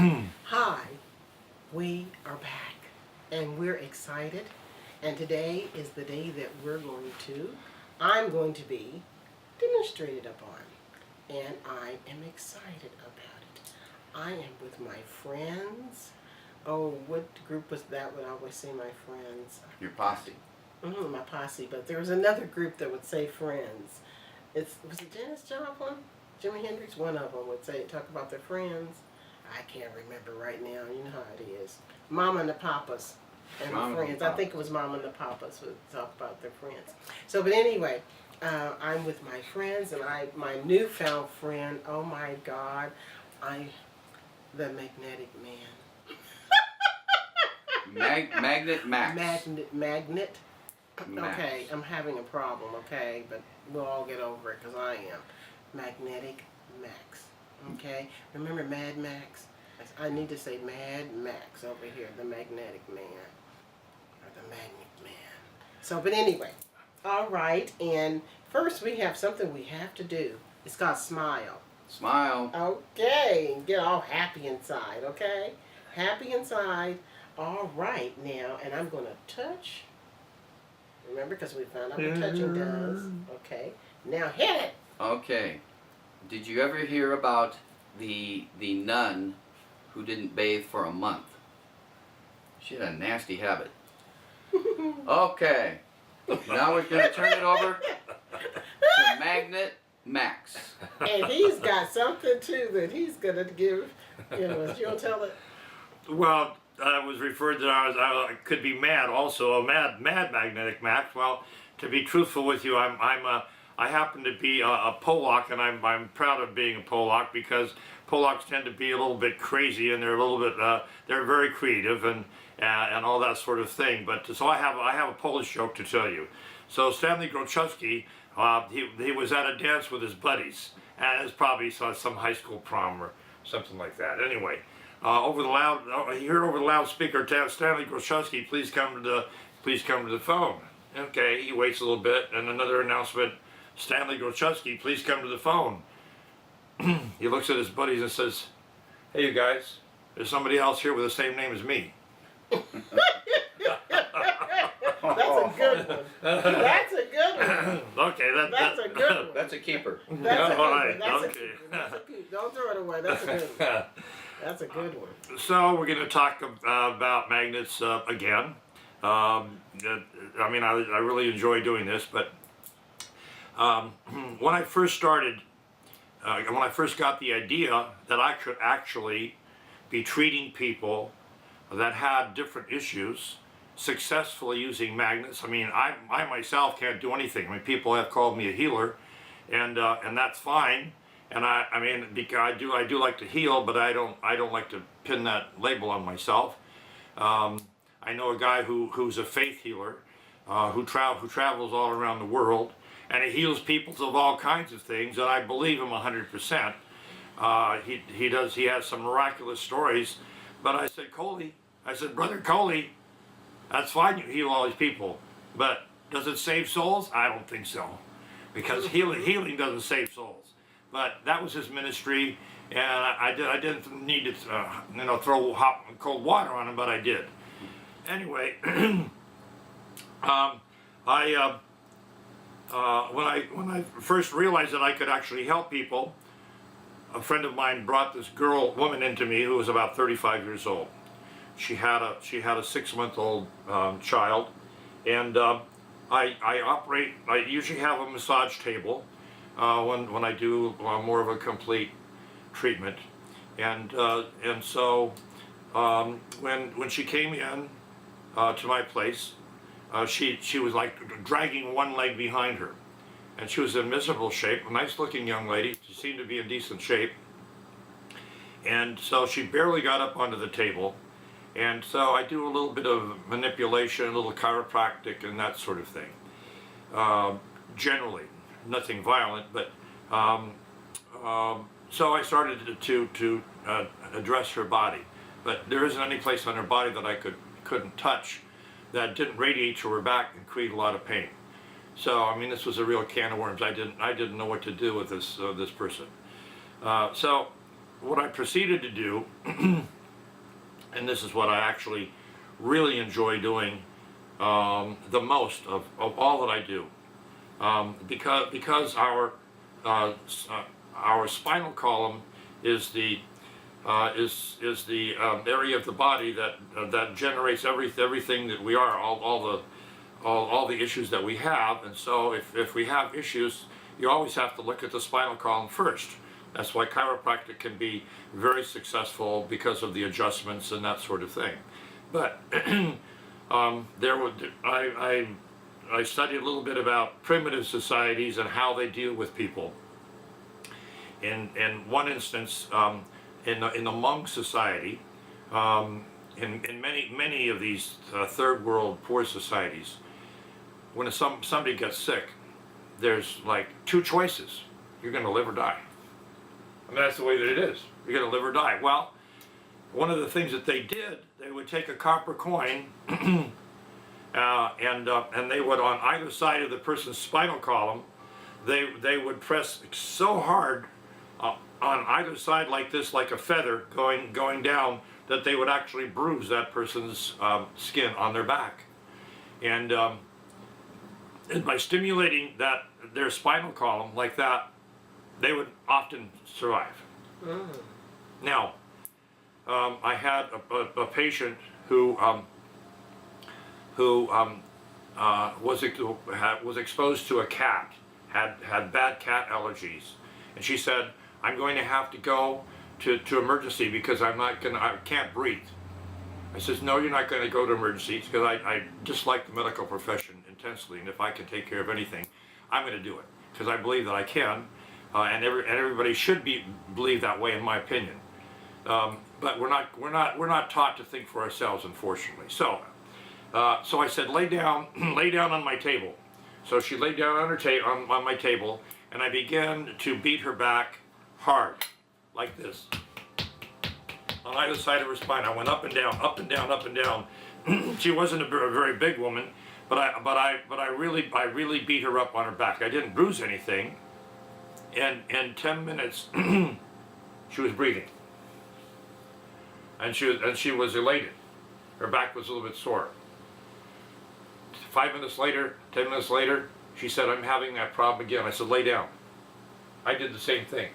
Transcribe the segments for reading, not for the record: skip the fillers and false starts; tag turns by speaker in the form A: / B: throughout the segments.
A: Hi, we are back and we're excited. And today is the day that I'm going to be demonstrated upon. And I am excited about it. I am with my friends. Oh, what group was that would always say my friends?
B: Your posse.
A: My posse, but there was another group that would say friends. Was it Janis Joplin? Jimi Hendrix? One of them would talk about their friends. I can't remember right now. You know how it is. Mama and the Papas and
B: Mama
A: the
B: and
A: friends.
B: the
A: I think it was Mama and the Papas would talk about their friends. So, but anyway, I'm with my friends and my newfound friend. Oh my God, the Magnetic Man.
B: Magnet Max.
A: Magnet.
B: Max.
A: Okay, I'm having a problem. Okay, but we'll all get over it because I am. Magnetic Max. Okay, remember Mad Max? I need to say Mad Max over here, the Magnetic Man, or the Magnet Man. So, but anyway, all right, and first we have something we have to do. It's called smile.
B: Smile.
A: Okay, get all happy inside, okay? Happy inside. All right, now, and I'm going to touch. Remember, because we found out what touching does. Okay, now hit it.
B: Okay. Did you ever hear about the nun who didn't bathe for a month? She had a nasty habit. Okay. Now we're going to turn it over to Magnet Max.
A: And he's got something too that he's gonna give. You know, you don't tell it.
C: Well, I was referred to as I could be mad, also a mad Magnetic Max. Well, to be truthful with you, I happen to be a Polak, and I'm proud of being a Polak because Polacks tend to be a little bit crazy, and they're a little bit they're very creative and all that sort of thing. But so I have a Polish joke to tell you. So Stanley Grochowski, he was at a dance with his buddies, and it's probably some high school prom or something like that. Anyway, he heard over the loudspeaker, Stanley Grochowski, please come to the phone. Okay, he waits a little bit, and another announcement, Stanley Grochowski, please come to the phone. He looks at his buddies and says, hey you guys, there's somebody else here with the same name as me.
A: That's a good one. That's a good one.
C: Okay,
A: That's a good one.
B: That's a keeper.
A: That's a good
C: All
A: one.
C: right,
A: That's
C: okay.
A: That's a good. Don't throw it away. That's a good one. That's a good one.
C: So we're going to talk about magnets again. I mean, I really enjoy doing this, but when I first started, when I first got the idea that I could actually be treating people that had different issues successfully using magnets. I mean, I myself can't do anything. I mean, people have called me a healer, and that's fine. And I mean, because I do like to heal, but I don't like to pin that label on myself. I know a guy who's a faith healer, who travels all around the world, and he heals people of all kinds of things, and I believe him 100%. He has some miraculous stories, but I said, Brother Coley, that's fine, you heal all these people, but does it save souls? I don't think so, because healing doesn't save souls. But that was his ministry, and I didn't need to throw hot and cold water on him, but I did. Anyway, when I first realized that I could actually help people, a friend of mine brought this woman into me who was about 35 years old. She had a 6-month-old child, and I usually have a massage table when I do more of a complete treatment, and so when she came in to my place, she was like dragging one leg behind her, and she was in miserable shape. A nice-looking young lady. She seemed to be in decent shape, and so she barely got up onto the table. And so I do a little bit of manipulation, a little chiropractic, and that sort of thing. Generally, nothing violent, but so I started to address her body. But there isn't any place on her body that I couldn't touch that didn't radiate to her back and create a lot of pain. So I mean, this was a real can of worms. I didn't know what to do with this person. So what I proceeded to do, and this is what I actually really enjoy doing the most of all that I do, because our spinal column is the area of the body that generates everything that we are, all the issues that we have. And so if we have issues, you always have to look at the spinal column first. That's why chiropractic can be very successful, because of the adjustments and that sort of thing. But I studied a little bit about primitive societies and how they deal with people. In one instance, in the Hmong society, in many of these third world poor societies, when somebody gets sick, there's like two choices: you're going to live or die. I mean, that's the way that it is. You're going to live or die. Well, one of the things that they did, they would take a copper coin and they would, on either side of the person's spinal column, they would press so hard on either side like this, like a feather going down, that they would actually bruise that person's skin on their back. And by stimulating their spinal column like that, they would often survive. Now, I had a patient who was exposed to a cat, had bad cat allergies, and she said, "I'm going to have to go to emergency because I can't breathe." I says, "No, you're not going to go to emergency, because I dislike the medical profession intensely, and if I can take care of anything, I'm going to do it, because I believe that I can, and everybody should believe that way, in my opinion. But we're not taught to think for ourselves, unfortunately. So I said, lay down on my table. So she laid down on my table, and I began to beat her back hard, like this, on either side of her spine. I went up and down, up and down, up and down. She wasn't a very big woman, but I really beat her up on her back. I didn't bruise anything, and in 10 minutes, she was breathing, and she was elated. Her back was a little bit sore. 5 minutes later, 10 minutes later, she said, "I'm having that problem again." I said, "Lay down." I did the same thing.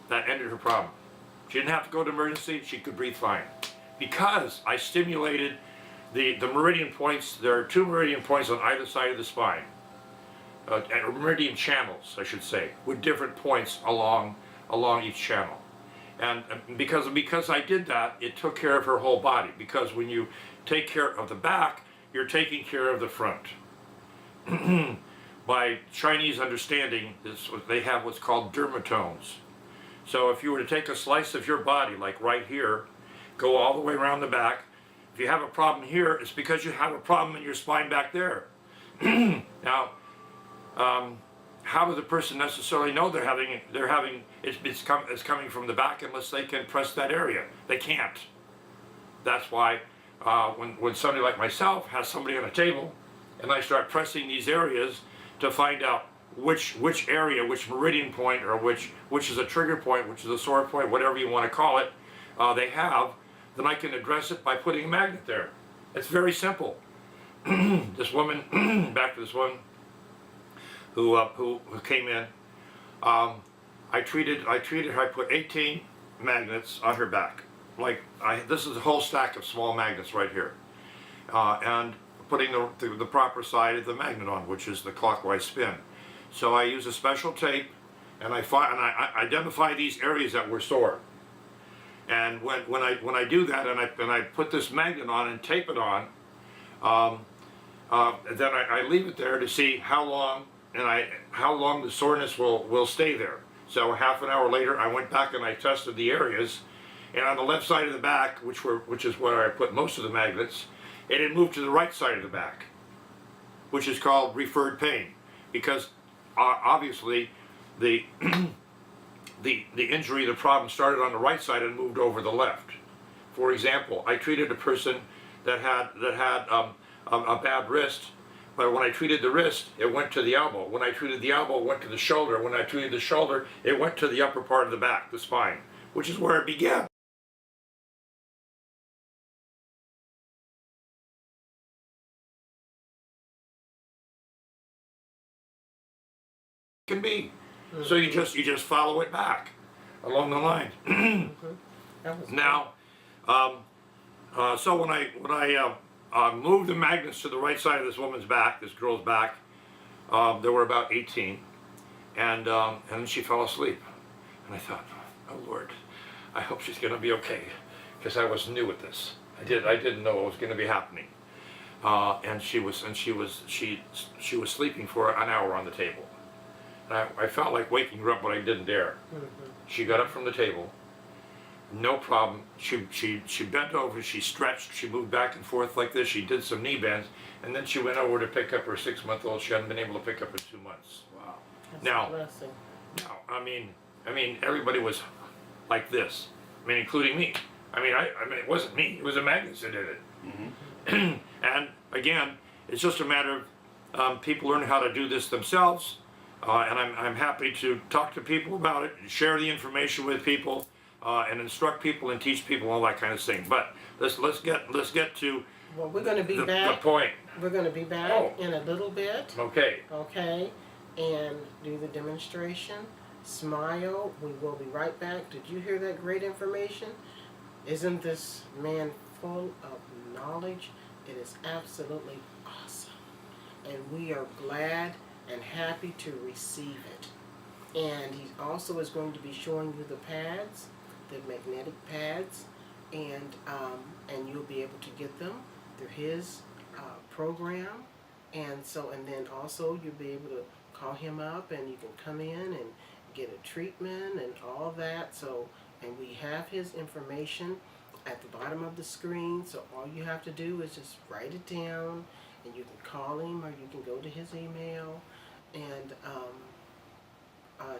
C: That ended her problem. She didn't have to go to emergency. She could breathe fine, because I stimulated the meridian points. There are 2 meridian points on either side of the spine, and meridian channels, I should say, with different points along each channel. And because I did that, it took care of her whole body. Because when you take care of the back, you're taking care of the front. By Chinese understanding, they have what's called dermatomes. So if you were to take a slice of your body, like right here, go all the way around the back, if you have a problem here, it's because you have a problem in your spine back there. Now, how does the person necessarily know it's coming from the back unless they can press that area? They can't. That's why when somebody like myself has somebody on a table, and I start pressing these areas to find out which area, which meridian point, or which is a trigger point, which is a sore point, whatever you want to call it, they have, then I can address it by putting a magnet there. It's very simple. This woman, back to this one who came in, I treated her. I put 18 magnets on her back. This is a whole stack of small magnets right here, and putting the proper side of the magnet on, which is the clockwise spin. So I use a special tape, and I identify these areas that were sore. And when I do that, and I put this magnet on and tape it on, then I leave it there to see how long the soreness will stay there. So half an hour later, I went back and I tested the areas, and on the left side of the back, which is where I put most of the magnets, it had moved to the right side of the back, which is called referred pain, because obviously the injury, the problem started on the right side and moved over the left. For example, I treated a person that had a bad wrist, But when I treated the wrist, it went to the elbow. When I treated the elbow, it went to the shoulder. When I treated the shoulder, it went to the upper part of the back, the spine, which is where it began. Can be. So you just follow it back along the line.
A: That was
C: Now, so when I moved the magnets to the right side of this woman's back, this girl's back, there were about 18, and then she fell asleep, and I thought, oh Lord, I hope she's going to be okay, because I was new at this. I didn't know what was going to be happening, and she was sleeping for an hour on the table. And I felt like waking her up, but I didn't dare. She got up from the table. No problem. She bent over, she stretched, she moved back and forth like this, she did some knee bends, and then she went over to pick up her 6-month-old. She hadn't been able to pick up her 2 months.
B: Wow.
A: That's
C: Now-
A: a blessing.
C: Now, I mean, everybody was like this. I mean, including me. I mean, it wasn't me. It was the magnets that did it. And again, it's just a matter of people learning how to do this themselves. And I'm happy to talk to people about it, and share the information with people, and instruct people and teach people all that kind of thing. But let's get to
A: Well, we're going to be
C: the
A: back.
C: point.
A: We're going to be back
C: Oh.
A: in a little bit,
C: Okay.
A: okay? And do the demonstration. Smile. We will be right back. Did you hear that great information? Isn't this man full of knowledge? It is absolutely awesome. And we are glad and happy to receive it. And he also is going to be showing you the pads, the magnetic pads, and you'll be able to get them through his program. And then also you'll be able to call him up, and you can come in and get a treatment and all that. So, and we have his information at the bottom of the screen. So all you have to do is just write it down, and you can call him, or you can go to his email and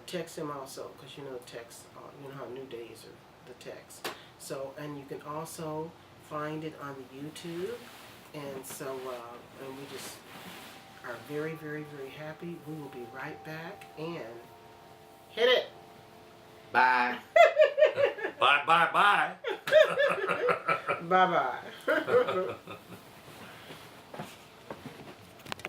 A: text him also, because you know text, you know how new days are the text. So, and you can also find it on the YouTube, and so and we just are very, very, very happy. We will be right back, and hit it.
B: Bye.
C: Bye.
A: Bye bye.